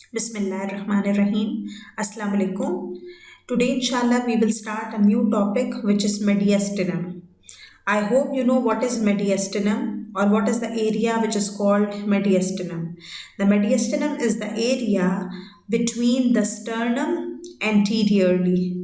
Bismillahirrahmanirrahim. Assalamu alaikum. Today, inshallah, we will start a new topic which is mediastinum. I hope you know what is mediastinum or what is the area which is called mediastinum. The mediastinum is the area between the sternum anteriorly,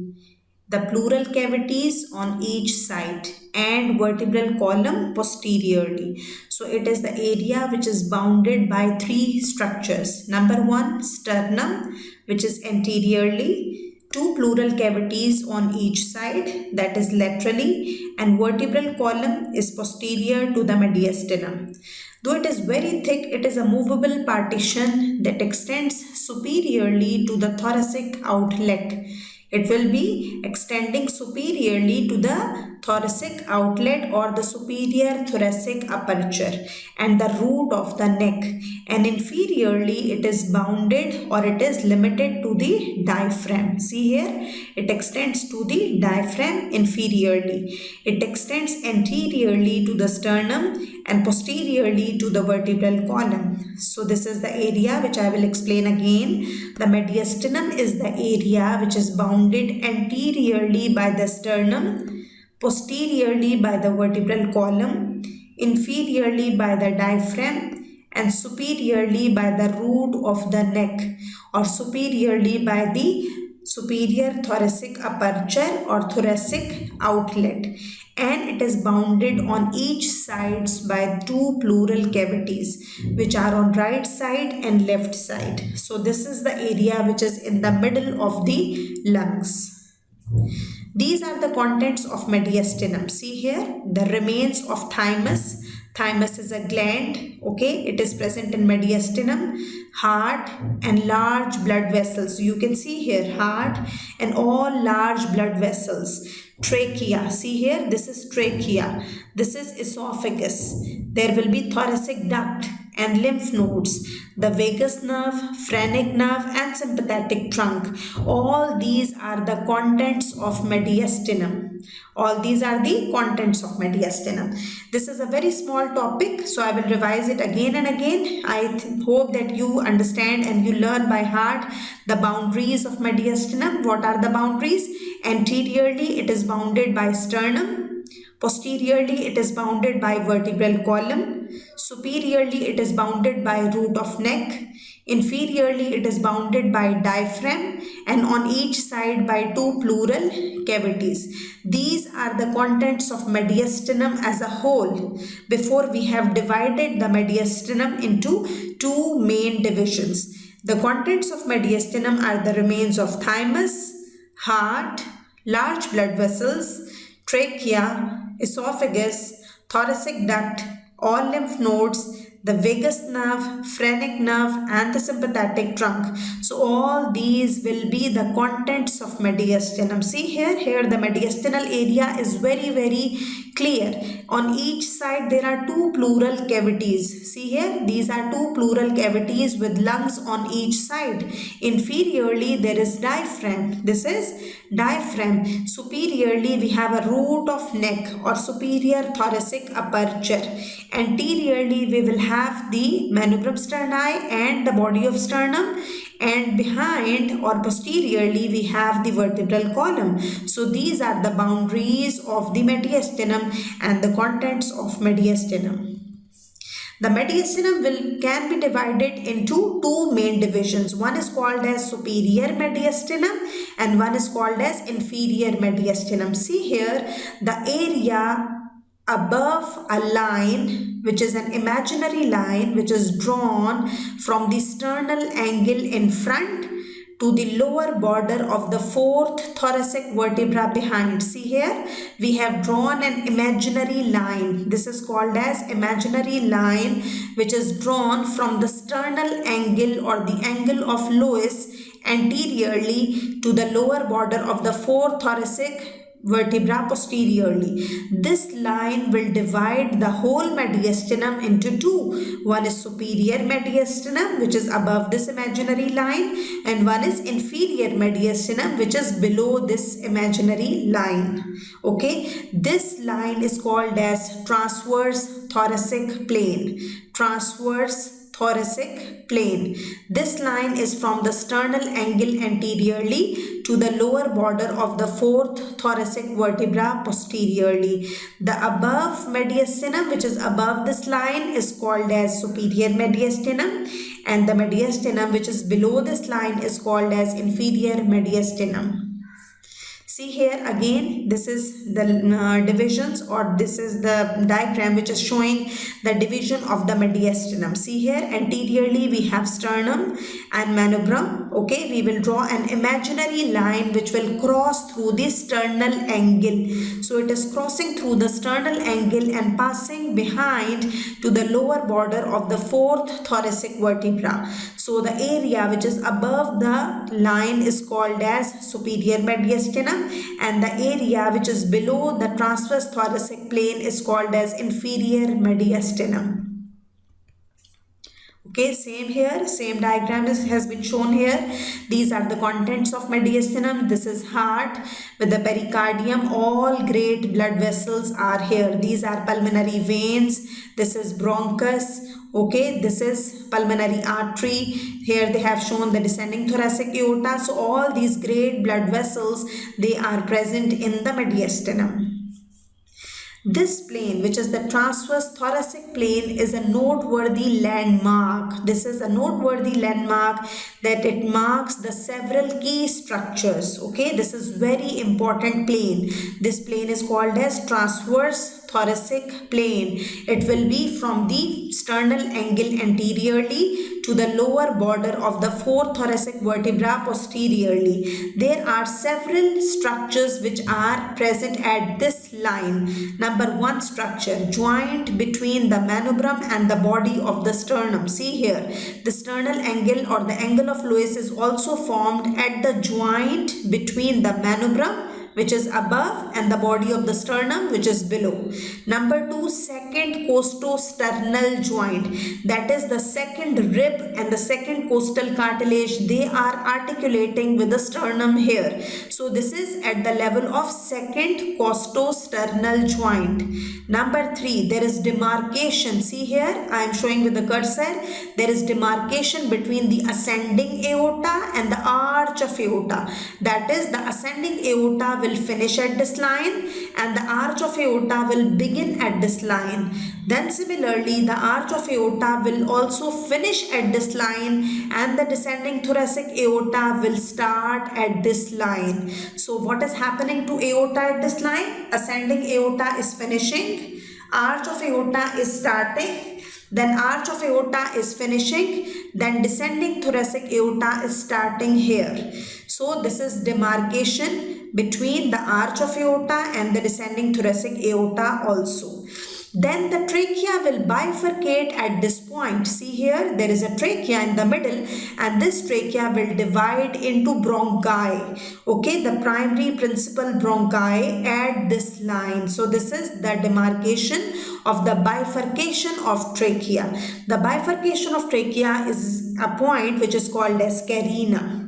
the pleural cavities on each side, and vertebral column posteriorly. So it is the area which is bounded by three structures. Number one, sternum, which is anteriorly, two pleural cavities on each side, that is laterally, and vertebral column is posterior to the mediastinum. Though it is very thick, it is a movable partition that extends superiorly to the thoracic outlet. It will be extending superiorly to the thoracic outlet or the superior thoracic aperture and the root of the neck, and inferiorly it is bounded or it is limited to the diaphragm. See here, it extends to the diaphragm inferiorly. It extends anteriorly to the sternum and posteriorly to the vertebral column. So this is the area which I will explain again. The mediastinum is the area which is bounded anteriorly by the sternum, posteriorly by the vertebral column, inferiorly by the diaphragm, and superiorly by the root of the neck, or superiorly by the superior thoracic aperture or thoracic outlet, and it is bounded on each sides by two pleural cavities which are on right side and left side. So this is the area which is in the middle of the lungs. These are the contents of mediastinum. See here, the remains of thymus. Thymus is a gland, okay? It is present in mediastinum, heart and large blood vessels. You can see here, heart and all large blood vessels. Trachea, see here, this is trachea. This is esophagus. There will be thoracic duct and lymph nodes, the vagus nerve, phrenic nerve, and sympathetic trunk. All these are the contents of mediastinum. All these are the contents of mediastinum. This is a very small topic, so I will revise it again and again. I hope that you understand and you learn by heart the boundaries of mediastinum. What are the boundaries? Anteriorly, it is bounded by sternum. Posteriorly, it is bounded by vertebral column. Superiorly, it is bounded by root of neck. Inferiorly, it is bounded by diaphragm, and on each side by two pleural cavities. These are the contents of mediastinum as a whole. Before, we have divided the mediastinum into two main divisions. The contents of mediastinum are the remains of thymus, heart, large blood vessels, trachea, esophagus, thoracic duct, all lymph nodes, the vagus nerve, phrenic nerve, and the sympathetic trunk. So all these will be the contents of mediastinum. See here the mediastinal area is very clear. On each side there are two pleural cavities. See here, these are two pleural cavities with lungs on each side. Inferiorly there is diaphragm. This is diaphragm. Superiorly we have a root of neck or superior thoracic aperture. Anteriorly we will have the manubrium sterni and the body of sternum, and behind or posteriorly we have the vertebral column. So these are the boundaries of the mediastinum and the contents of mediastinum. The mediastinum can be divided into two main divisions. One is called as superior mediastinum and one is called as inferior mediastinum. See here, the area above a line which is an imaginary line which is drawn from the sternal angle in front to the lower border of the fourth thoracic vertebra behind. See here, we have drawn an imaginary line. This is called as imaginary line which is drawn from the sternal angle or the angle of Lois anteriorly to the lower border of the fourth thoracic vertebra posteriorly. This line will divide the whole mediastinum into two. One is superior mediastinum which is above this imaginary line, and one is inferior mediastinum which is below this imaginary line. Okay, this line is called as transverse thoracic plane. Transverse thoracic plane. This line is from the sternal angle anteriorly to the lower border of the fourth thoracic vertebra posteriorly. The above mediastinum, which is above this line, is called as superior mediastinum, and the mediastinum which is below this line is called as inferior mediastinum. See here again, this is the divisions, or this is the diagram which is showing the division of the mediastinum. See here, anteriorly we have sternum and manubrium. Okay, we will draw an imaginary line which will cross through the sternal angle. So it is crossing through the sternal angle and passing behind to the lower border of the fourth thoracic vertebra. So the area which is above the line is called as superior mediastinum, and the area which is below the transverse thoracic plane is called as inferior mediastinum. Okay, same here, same diagram has been shown here. These are the contents of mediastinum. This is heart with the pericardium. All great blood vessels are here. These are pulmonary veins. This is bronchus. Okay, this is pulmonary artery. Here they have shown the descending thoracic aorta. So all these great blood vessels, they are present in the mediastinum. This plane, which is the transverse thoracic plane, is a noteworthy landmark. This is a noteworthy landmark that it marks the several key structures. Okay, this is very important plane. This plane is called as transverse thoracic plane. It will be from the sternal angle anteriorly to the lower border of the fourth thoracic vertebra posteriorly. There are several structures which are present at this line. Number one structure, joint between the manubrium and the body of the sternum. See here, the sternal angle or the angle of Lewis is also formed at the joint between the manubrium, which is above, and the body of the sternum, which is below. Number two, second costosternal joint, that is the second rib and the second costal cartilage, they are articulating with the sternum here. So this is at the level of second costosternal joint. Number three, there is demarcation. See here, I am showing with the cursor. There is demarcation between the ascending aorta and the arch of aorta. That is, the ascending aorta will finish at this line and the arch of aorta will begin at this line. Then similarly, the arch of aorta will also finish at this line and the descending thoracic aorta will start at this line. So what is happening to aorta at this line? Ascending aorta is finishing, arch of aorta is starting, then arch of aorta is finishing, then descending thoracic aorta is starting here. So this is demarcation between the arch of aorta and the descending thoracic aorta also. Then the trachea will bifurcate at this point. See here, there is a trachea in the middle and this trachea will divide into bronchi. Okay, the primary principal bronchi at this line. So this is the demarcation of the bifurcation of trachea. The bifurcation of trachea is a point which is called as carina.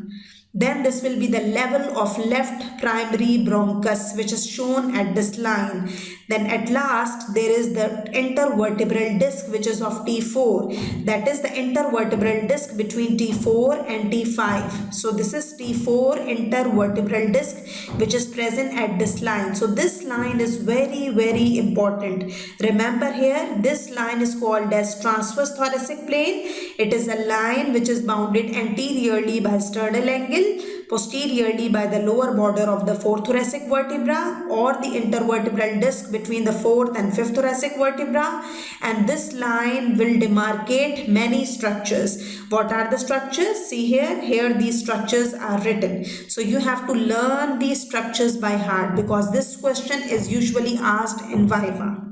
Then this will be the level of left primary bronchus, which is shown at this line. Then at last there is the intervertebral disc, which is of T4. That is the intervertebral disc between T4 and T5. So this is T4 intervertebral disc, which is present at this line. So this line is very, very important. Remember here, this line is called as transverse thoracic plane. It is a line which is bounded anteriorly by sternal angle, posteriorly by the lower border of the fourth thoracic vertebra or the intervertebral disc between the fourth and fifth thoracic vertebra, and this line will demarcate many structures. What are the structures? See here these structures are written. So you have to learn these structures by heart because this question is usually asked in Viva.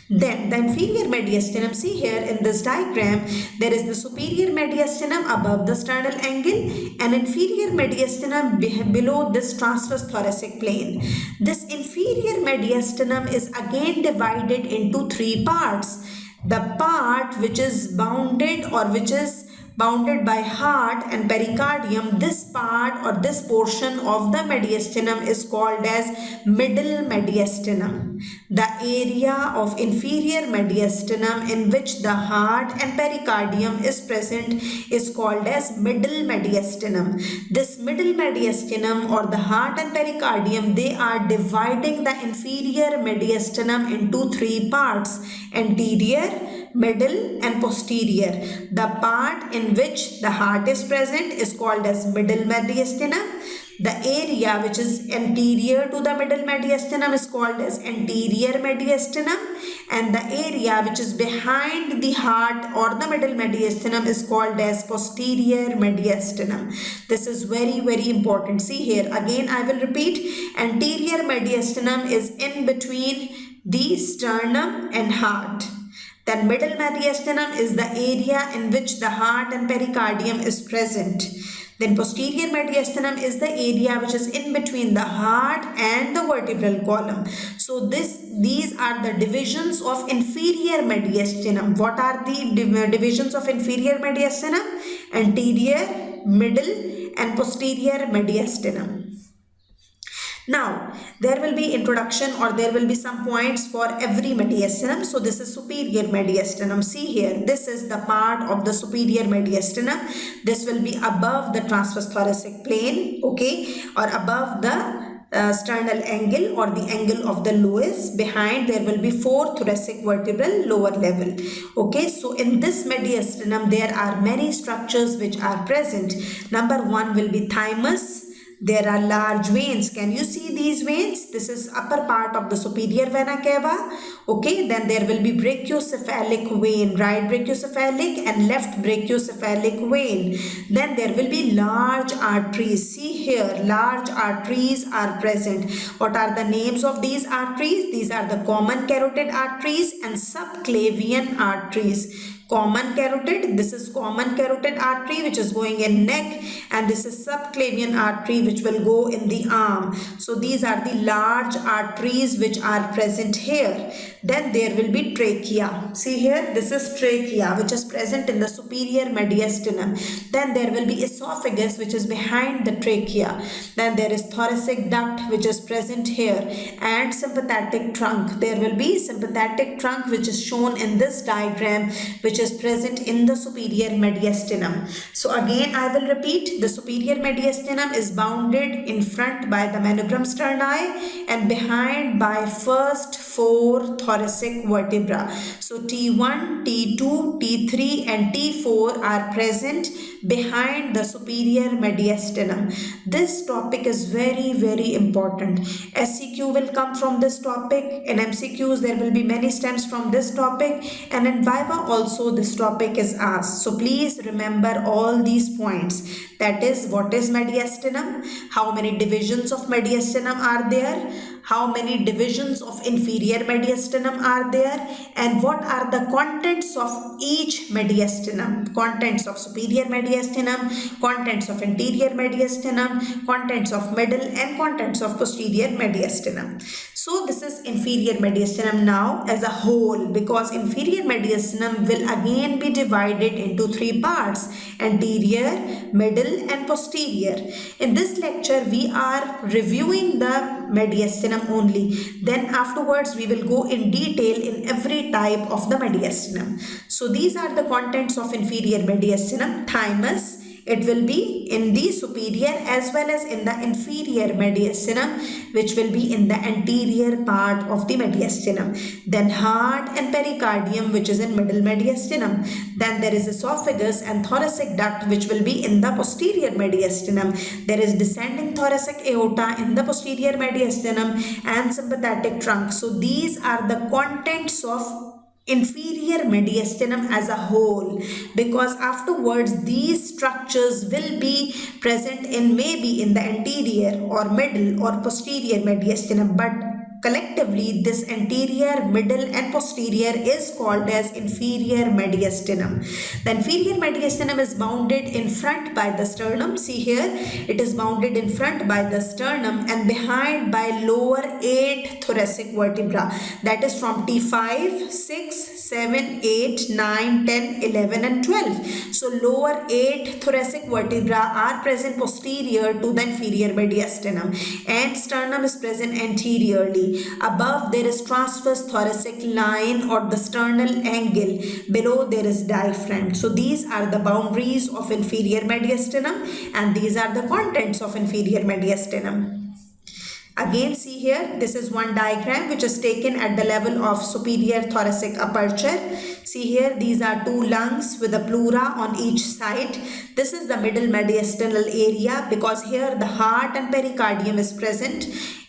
Then the inferior mediastinum, see here in this diagram, there is the superior mediastinum above the sternal angle and inferior mediastinum below this transverse thoracic plane. This inferior mediastinum is again divided into three parts. The part which is bounded or which is bounded by heart and pericardium, this part or this portion of the mediastinum is called as middle mediastinum. The area of inferior mediastinum in which the heart and pericardium is present is called as middle mediastinum. This middle mediastinum or the heart and pericardium, they are dividing the inferior mediastinum into three parts: anterior, middle and posterior. The part in which the heart is present is called as middle mediastinum. The area which is anterior to the middle mediastinum is called as anterior mediastinum, and the area which is behind the heart or the middle mediastinum is called as posterior mediastinum. This is very, very important. See here, again I will repeat, anterior mediastinum is in between the sternum and heart. Then middle mediastinum is the area in which the heart and pericardium is present. Then posterior mediastinum is the area which is in between the heart and the vertebral column. So these are the divisions of inferior mediastinum. What are the divisions of inferior mediastinum? Anterior, middle and posterior mediastinum. Now, there will be introduction or there will be some points for every mediastinum. So, this is superior mediastinum. See here, this is the part of the superior mediastinum. This will be above the transverse thoracic plane, okay, or above the sternal angle or the angle of the loess. Behind there will be 4 thoracic vertebral lower level. Okay, so in this mediastinum there are many structures which are present. Number 1 will be thymus. There are large veins. Can you see these veins? This is upper part of the superior vena cava. Okay, then there will be brachiocephalic vein, right brachiocephalic and left brachiocephalic vein. Then there will be large arteries. See here, large arteries are present. What are the names of these arteries? These are the common carotid arteries and subclavian arteries. Common carotid, this is common carotid artery which is going in neck, and this is subclavian artery which will go in the arm. So these are the large arteries which are present here. Then there will be trachea. See here, this is trachea which is present in the superior mediastinum. Then there will be esophagus which is behind the trachea. Then there is thoracic duct which is present here, and sympathetic trunk. There will be sympathetic trunk which is shown in this diagram, which is present in the superior mediastinum. So again I will repeat, the superior mediastinum is bounded in front by the manubrium sterni and behind by first 4 thoracic vertebra. So T1, T2, T3 and T4 are present behind the superior mediastinum. This topic is very, very important. SCQ will come from this topic. In MCQs there will be many stems from this topic, and in Viva also this topic is asked. So please remember all these points. That is, what is mediastinum? How many divisions of mediastinum are there? How many divisions of inferior mediastinum are there? And what are the contents of each mediastinum? Contents of superior mediastinum, contents of anterior mediastinum, contents of middle and contents of posterior mediastinum. So this is inferior mediastinum now as a whole, because inferior mediastinum will again be divided into 3 parts: anterior, middle and posterior. In this lecture we are reviewing the mediastinum only. Then afterwards we will go in detail in every type of the mediastinum. So these are the contents of inferior mediastinum. Thymus, it will be in the superior as well as in the inferior mediastinum, which will be in the anterior part of the mediastinum. Then heart and pericardium, which is in middle mediastinum. Then there is esophagus and thoracic duct, which will be in the posterior mediastinum. There is descending thoracic aorta in the posterior mediastinum and sympathetic trunk. So these are the contents of inferior mediastinum as a whole, because afterwards these structures will be present in maybe in the anterior or middle or posterior mediastinum, but collectively this anterior, middle and posterior is called as inferior mediastinum. The inferior mediastinum is bounded in front by the sternum. See here, it is bounded in front by the sternum and behind by lower 8 thoracic vertebra, that is from T5, 6, 7, 8, 9, 10, 11 and 12. So lower 8 thoracic vertebra are present posterior to the inferior mediastinum and sternum is present anteriorly. Above there is transverse thoracic line or the sternal angle. Below there is diaphragm. So these are the boundaries of inferior mediastinum and these are the contents of inferior mediastinum. Again, see here, this is one diagram which is taken at the level of superior thoracic aperture. See here, these are two lungs with a pleura on each side. This is the middle mediastinal area because here the heart and pericardium is present.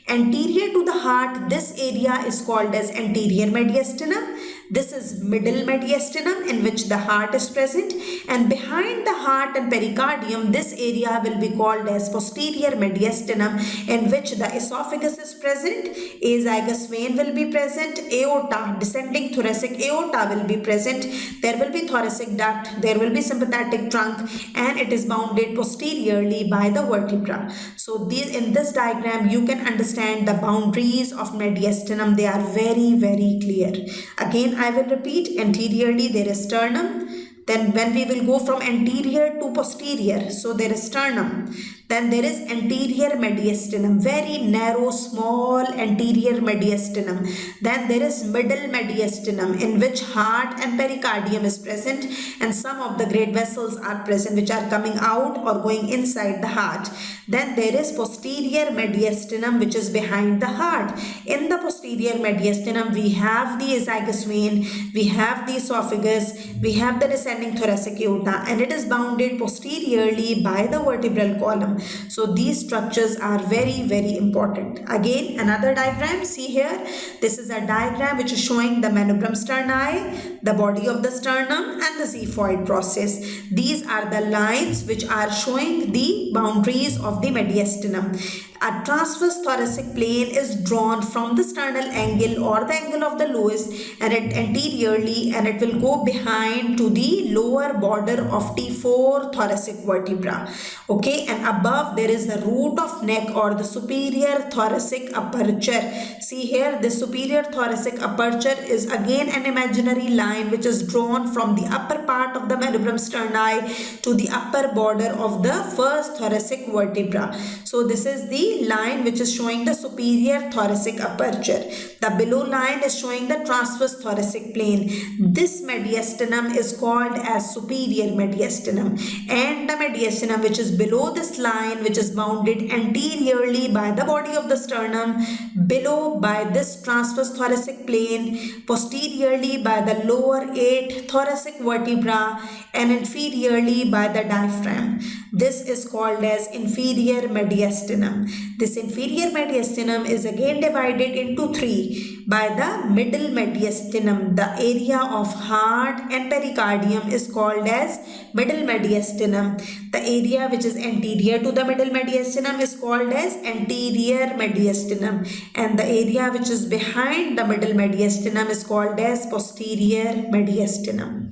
Anterior to the heart, this area is called as anterior mediastinum. This is middle mediastinum in which the heart is present, and behind the heart and pericardium this area will be called as posterior mediastinum in which the esophagus is present, azygous vein will be present, aorta, descending thoracic aorta will be present, there will be thoracic duct, there will be sympathetic trunk and it is bounded posteriorly by the vertebra. So in this diagram you can understand the boundaries of mediastinum, they are very clear. Again I will repeat, anteriorly there is sternum, then when we will go from anterior to posterior, so there is sternum, then there is anterior mediastinum, very narrow small anterior mediastinum, then there is middle mediastinum in which heart and pericardium is present and some of the great vessels are present which are coming out or going inside the heart. Then there is posterior mediastinum which is behind the heart. In the posterior mediastinum we have the azygous vein, we have the esophagus, we have the descending thoracic aorta and it is bounded posteriorly by the vertebral column. So these structures are very important. Again another diagram, see here, this is a diagram which is showing the manubrium sterni, the body of the sternum and the xiphoid process. These are the lines which are showing the boundaries of the mediastinum. A transverse thoracic plane is drawn from the sternal angle or the angle of the Lewis and it anteriorly and it will go behind to the lower border of T4 thoracic vertebra. Okay, and above there is the root of neck or the superior thoracic aperture. See here, the superior thoracic aperture is again an imaginary line which is drawn from the upper part of the manubrium sterni to the upper border of the first thoracic vertebra. So this is the line which is showing the superior thoracic aperture. The below line is showing the transverse thoracic plane. This mediastinum is called as superior mediastinum, and the mediastinum which is below this line which is bounded anteriorly by the body of the sternum, below by this transverse thoracic plane, posteriorly by the lower 8 thoracic vertebra and inferiorly by the diaphragm. This is called as inferior mediastinum. This inferior mediastinum is again divided into three by the middle mediastinum. The area of heart and pericardium is called as middle mediastinum. The area which is anterior to the middle mediastinum is called as anterior mediastinum, and the area which is behind the middle mediastinum is called as posterior mediastinum.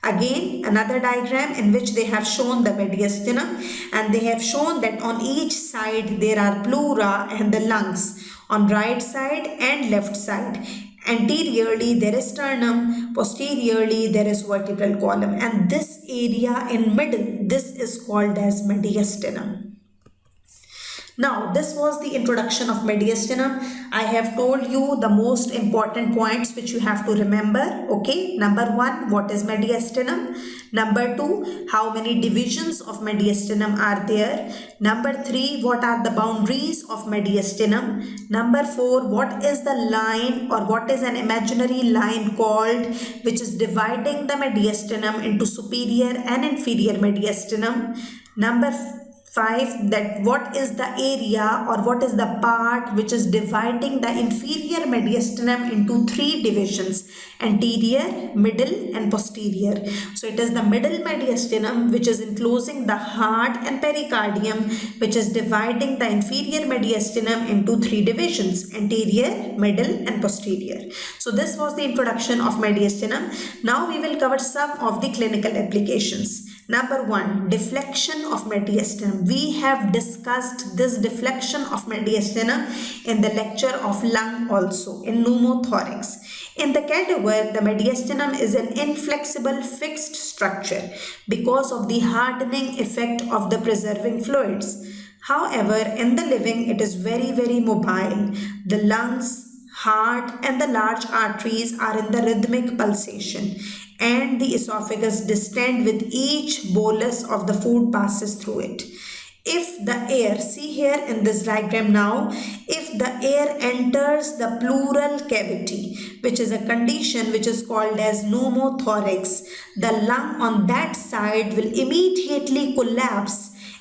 Again another diagram in which they have shown the mediastinum and they have shown that on each side there are pleura and the lungs on right side and left side. Anteriorly there is sternum, posteriorly there is vertebral column, and this area in middle, this is called as mediastinum. Now this was the introduction of mediastinum. I have told you the most important points which you have to remember. Okay, number 1, what is mediastinum? Number 2, how many divisions of mediastinum are there? Number 3, what are the boundaries of mediastinum? Number 4, what is the line or what is an imaginary line called which is dividing the mediastinum into superior and inferior mediastinum? Number 5, that what is the area or what is the part which is dividing the inferior mediastinum into 3 divisions: anterior, middle and posterior. So it is the middle mediastinum which is enclosing the heart and pericardium, which is dividing the inferior mediastinum into 3 divisions: anterior, middle and posterior. So this was the introduction of mediastinum. Now we will cover some of the clinical applications. Number 1, deflection of mediastinum. We have discussed this deflection of mediastinum in the lecture of lung also, in pneumothorax. In the cadaver, the mediastinum is an inflexible fixed structure because of the hardening effect of the preserving fluids. However, in the living, it is very mobile. The lungs, heart and the large arteries are in the rhythmic pulsation, and the esophagus distend with each bolus of the food passes through it. If the air, see here in this diagram now, if the air enters the pleural cavity, which is a condition which is called as pneumothorax, the lung on that side will immediately collapse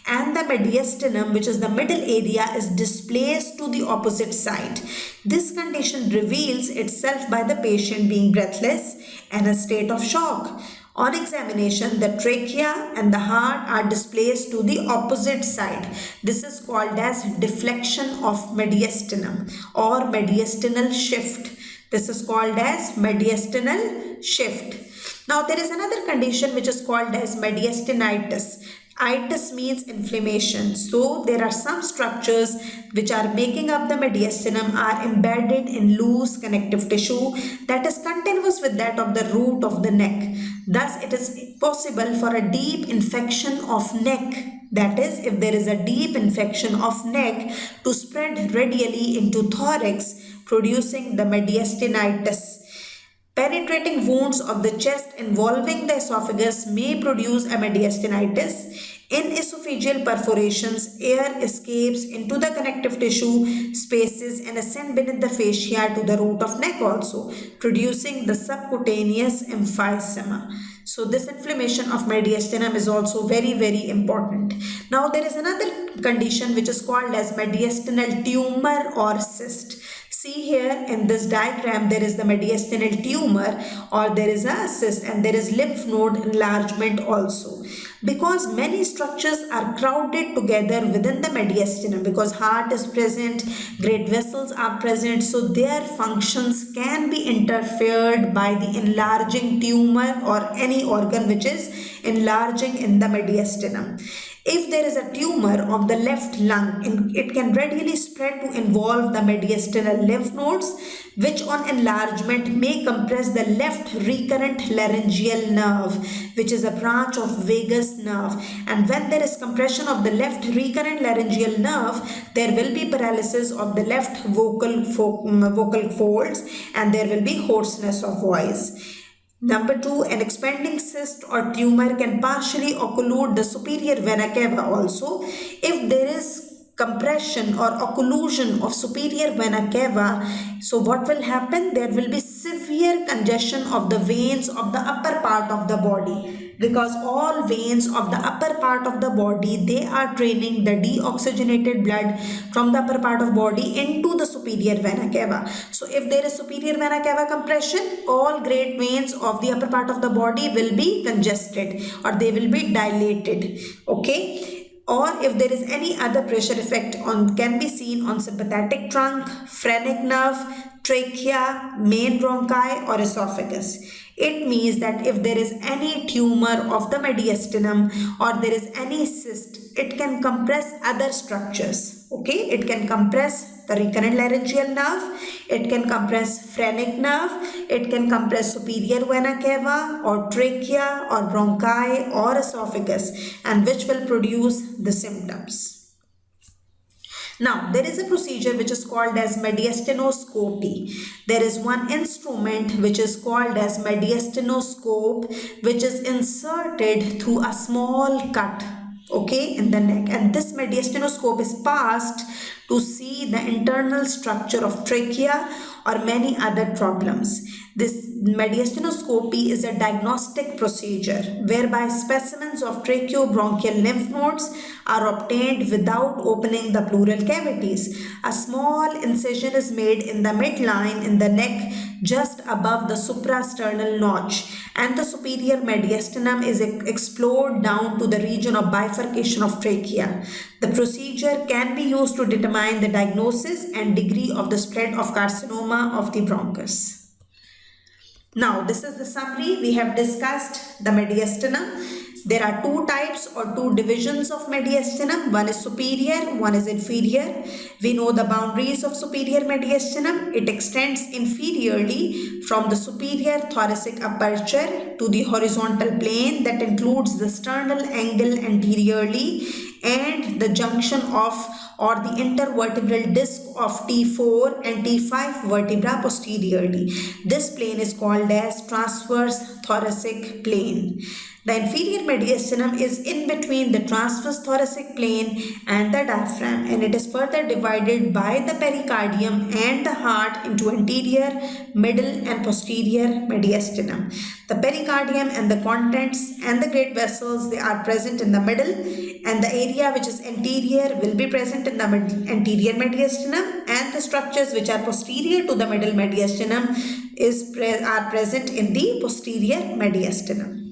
and the mediastinum, which is the middle area, is displaced to the opposite side. This condition reveals itself by the patient being breathless and a state of shock. On examination, the trachea and the heart are displaced to the opposite side. This is called as deflection of mediastinum or mediastinal shift. This is called as mediastinal shift. Now there is another condition which is called as mediastinitis. Itis means inflammation. So there are some structures which are making up the mediastinum are embedded in loose connective tissue that is continuous with that of the root of the neck. Thus it is possible for a deep infection of neck, that is, if there is a deep infection of neck, to spread radially into thorax, producing the mediastinitis. Penetrating wounds of the chest involving the esophagus may produce a mediastinitis. In esophageal perforations, air escapes into the connective tissue spaces and ascend beneath the fascia to the root of neck also, producing the subcutaneous emphysema. So this inflammation of mediastinum is also very important. Now there is another condition which is called as mediastinal tumor or cyst. See here in this diagram, there is the mediastinal tumor or there is a cyst, and there is lymph node enlargement also. Because many structures are crowded together within the mediastinum, because heart is present, great vessels are present, so their functions can be interfered by the enlarging tumor or any organ which is enlarging in the mediastinum. If there is a tumor of the left lung, it can readily spread to involve the mediastinal lymph nodes, which on enlargement may compress the left recurrent laryngeal nerve, which is a branch of vagus nerve. And when there is compression of the left recurrent laryngeal nerve, there will be paralysis of the left vocal folds, and there will be hoarseness of voice. Number 2, an expanding cyst or tumor can partially occlude the superior vena cava also. If there is compression or occlusion of superior vena cava, so what will happen? There will be severe congestion of the veins of the upper part of the body, because all veins of the upper part of the body, they are draining the deoxygenated blood from the upper part of body into the superior vena cava. So if there is superior vena cava compression, all great veins of the upper part of the body will be congested or they will be dilated. Okay. Or if there is any other pressure effect can be seen on sympathetic trunk, phrenic nerve, trachea, main bronchi or esophagus. It means that if there is any tumor of the mediastinum or there is any cyst, it can compress other structures. Okay, it can compress the recurrent laryngeal nerve, it can compress phrenic nerve, it can compress superior vena cava or trachea or bronchi or esophagus, and which will produce the symptoms. Now, there is a procedure which is called as mediastinoscopy. There is one instrument which is called as mediastinoscope, which is inserted through a small cut, okay, in the neck. And this mediastinoscope is passed to see the internal structure of trachea or many other problems. This mediestinoscopy is a diagnostic procedure whereby specimens of tracheobronchial lymph nodes are obtained without opening the pleural cavities. A small incision is made in the midline in the neck just above the suprasternal notch, and the superior mediastinum is explored down to the region of bifurcation of trachea. The procedure can be used to determine the diagnosis and degree of the spread of carcinoma of the bronchus. Now, this is the summary. We have discussed the mediastinum. There are two types or two divisions of mediastinum. One is superior, one is inferior. We know the boundaries of superior mediastinum. It extends inferiorly from the superior thoracic aperture to the horizontal plane that includes the sternal angle anteriorly and the junction of or the intervertebral disc of T4 and T5 vertebra posteriorly. This plane is called as transverse thoracic plane. The inferior mediastinum is in between the transverse thoracic plane and the diaphragm, and it is further divided by the pericardium and the heart into anterior, middle and posterior mediastinum. The pericardium and the contents and the great vessels, they are present in the middle, and the area which is anterior will be present in the anterior mediastinum, and the structures which are posterior to the middle mediastinum are present in the posterior mediastinum.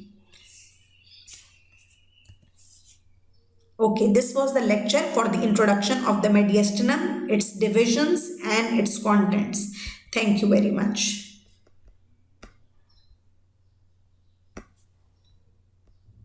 Okay, this was the lecture for the introduction of the mediastinum, its divisions and its contents. Thank you very much.